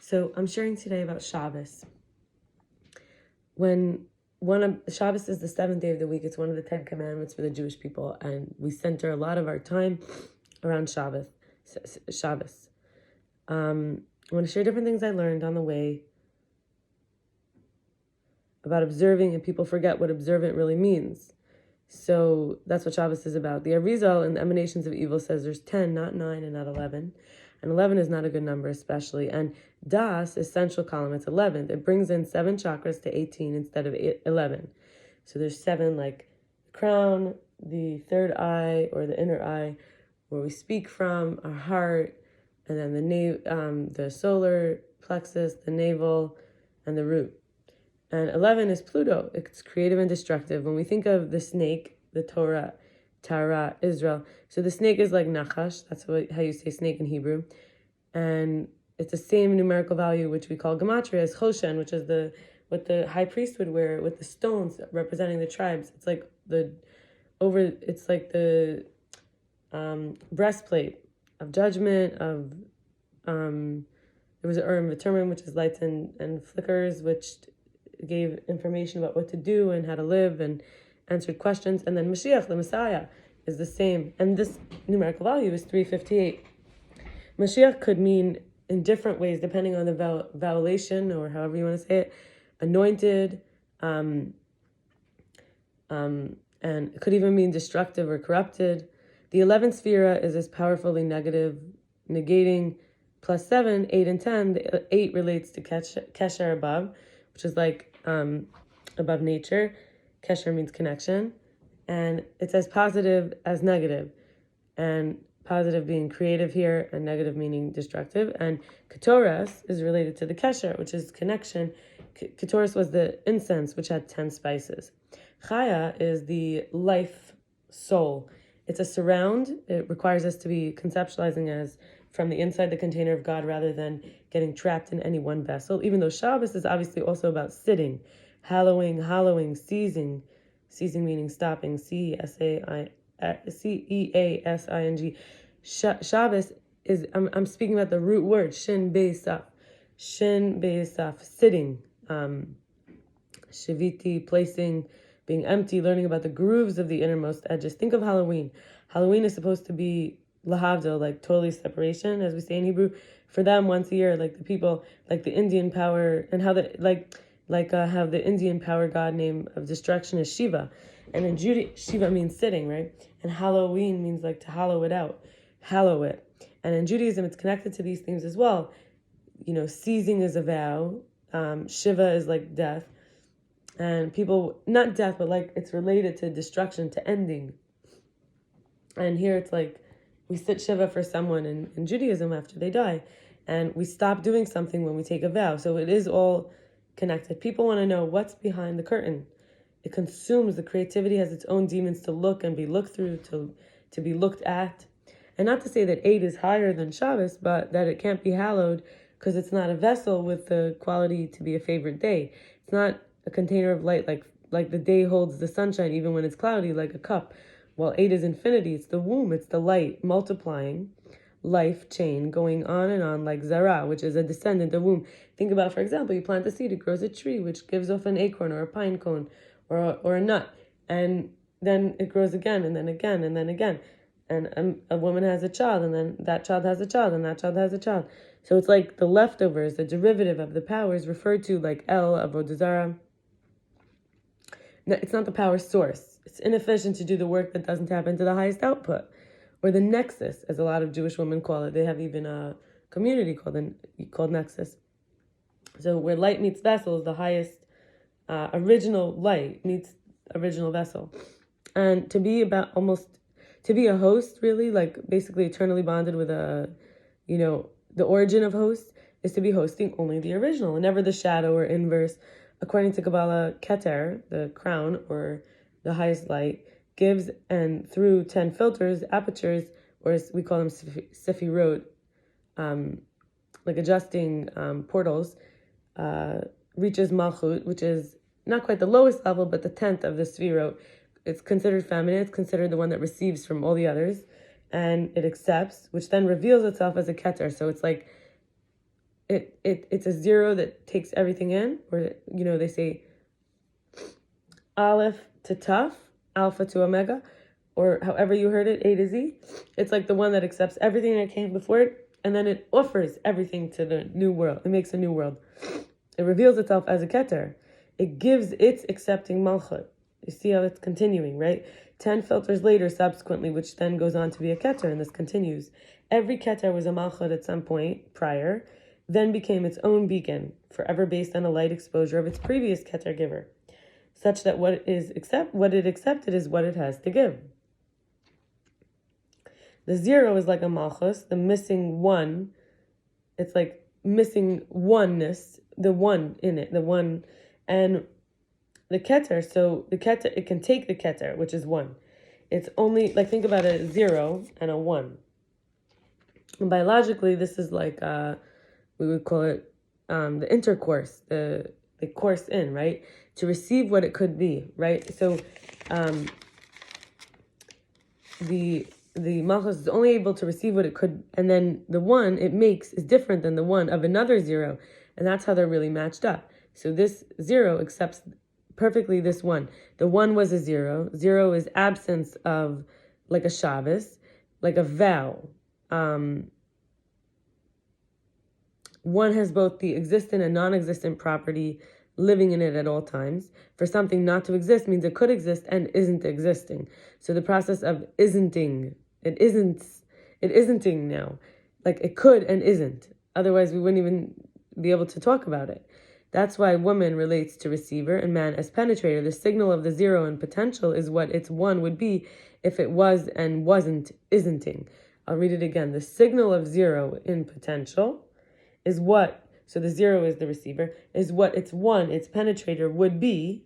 So I'm sharing today about Shabbos. Shabbos is the seventh day of the week. It's one of the 10 commandments for the Jewish people, and we center a lot of our time around Shabbos. I want to share different things I learned on the way about observing, and people forget what observant really means. So that's what Shabbos is about. The Arizal in the Emanations of Evil says there's 10, not 9 and not 11. And 11 is not a good number especially. And Das is central column, it's 11th. It brings in 7 chakras to 18 instead of 11. So there's 7, like the crown, the third eye or the inner eye, where we speak from, our heart, and then the solar plexus, the navel, and the root. And 11 is Pluto. It's creative and destructive. When we think of the snake, the Torah, Tara, Israel. So the snake is like Nachash. That's how you say snake in Hebrew. And it's the same numerical value, which we call Gematria, as Choshen, which is what the high priest would wear with the stones representing the tribes. It's like the breastplate of judgment, there was an Urim V'Tumim, which is lights and flickers, which gave information about what to do and how to live and answered questions. And then Mashiach, the Messiah, is the same. And this numerical value is 358. Mashiach could mean in different ways, depending on the vowelation or however you want to say it, anointed, and it could even mean destructive or corrupted. The 11th sphera is as powerfully negative, negating plus 7, 8, and 10. The 8 relates to Kesher above, which is like above nature. Kesher means connection. And it's as positive as negative. And positive being creative here, and negative meaning destructive. And Ketoras is related to the Kesher, which is connection. Ketoras was the incense, which had 10 spices. Chaya is the life soul. It's a surround. It requires us to be conceptualizing as from the inside the container of God rather than getting trapped in any one vessel, even though Shabbos is obviously also about sitting, hallowing, seizing meaning stopping, Ceasing. Shabbos is, I'm speaking about the root word, shin be'esaf, sitting, shiviti, placing, being empty, learning about the grooves of the innermost edges. Think of Halloween. Halloween is supposed to be lahavdil, like totally separation, as we say in Hebrew. For them, once a year, like the people, like the Indian power, and how how the Indian power god name of destruction is Shiva. And in Judaism, Shiva means sitting, right? And Halloween means like to hollow it out, hallow it. And in Judaism, it's connected to these things as well. You know, seizing is a vow. Shiva is like death. And people, not death, but like it's related to destruction, to ending. And here it's like we sit Shiva for someone in Judaism after they die. And we stop doing something when we take a vow. So it is all connected. People want to know what's behind the curtain. It consumes. The creativity has its own demons to look and be looked through, to be looked at. And not to say that 8 is higher than Shabbos, but that it can't be hallowed because it's not a vessel with the quality to be a favorite day. It's not a container of light like the day holds the sunshine even when it's cloudy, like a cup. While 8 is infinity, it's the womb, it's the light multiplying, life chain going on and on like Zara, which is a descendant of womb. Think about, for example, you plant a seed, it grows a tree, which gives off an acorn or a pine cone or a nut. And then it grows again and then again and then again. And a woman has a child, and then that child has a child, and that child has a child. So it's like the leftovers, the derivative of the powers referred to like El, Avodah Zarah. It's not the power source. It's inefficient to do the work that doesn't tap into the highest output. Or the nexus, as a lot of Jewish women call it. They have even a community called Nexus. So where light meets vessel is the highest original light meets original vessel. And to be a host, really, like basically eternally bonded with the origin of host is to be hosting only the original, and never the shadow or inverse. According to Kabbalah, Keter, the crown or the highest light, gives, and through 10 filters, apertures, or as we call them sefirot, like adjusting portals, reaches malchut, which is not quite the lowest level, but the 10th of the sefirot. It's considered feminine. It's considered the one that receives from all the others, and it accepts, which then reveals itself as a Keter. So it's like it's a zero that takes everything in, or they say Aleph to Taf, Alpha to Omega, or however you heard it, A to Z. It's like the one that accepts everything that came before it, and then it offers everything to the new world. It makes a new world. It reveals itself as a Keter. It gives its accepting malchut. You see how it's continuing, right? 10 filters later, subsequently, which then goes on to be a Keter, and this continues. Every Keter was a malchut at some point prior, then became its own beacon, forever based on a light exposure of its previous Keter giver, such that what it accepted is what it has to give. The zero is like a malchus, the missing one. It's like missing oneness, the one in it, the one, and the Keter. So the Keter, it can take the Keter, which is one. It's only like, think about a zero and a one. And biologically, this is like we would call it the intercourse, the course in, right? To receive what it could be, right? So the malchus is only able to receive what it could, and then the one it makes is different than the one of another zero, and that's how they're really matched up. So this zero accepts perfectly this one. The one was a zero. Zero is absence of, like a Shabbas, like a vow. One has both the existent and non-existent property living in it at all times. For something not to exist means it could exist and isn't existing. So the process of isn'ting, it isn'ting now. Like it could and isn't. Otherwise we wouldn't even be able to talk about it. That's why woman relates to receiver and man as penetrator. The signal of the zero in potential is what its one would be if it was and wasn't isn'ting. I'll read it again. The signal of zero in potential is what, so the zero is the receiver, is what its one, its penetrator, would be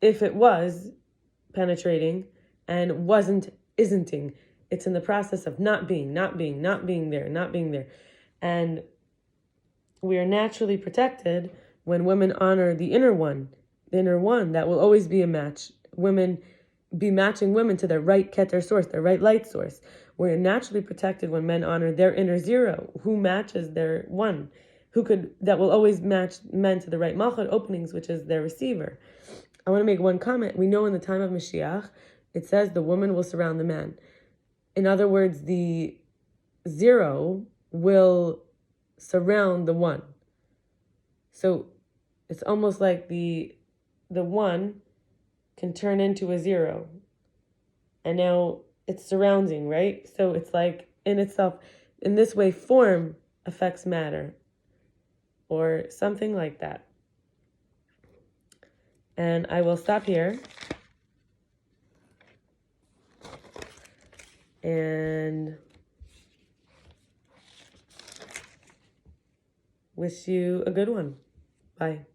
if it was penetrating and wasn't isn'ting. It's in the process of not being there. And we are naturally protected when women honor the inner one that will always be a match. Women be matching women to their right Keter source, their right light source. We're naturally protected when men honor their inner zero, who matches their one, that will always match men to the right malchut openings, which is their receiver. I want to make one comment. We know in the time of Mashiach, it says the woman will surround the man. In other words, the zero will surround the one. So it's almost like the one can turn into a zero. And now it's surrounding, right? So it's like in itself, in this way, form affects matter, or something like that. And I will stop here. And wish you a good one. Bye.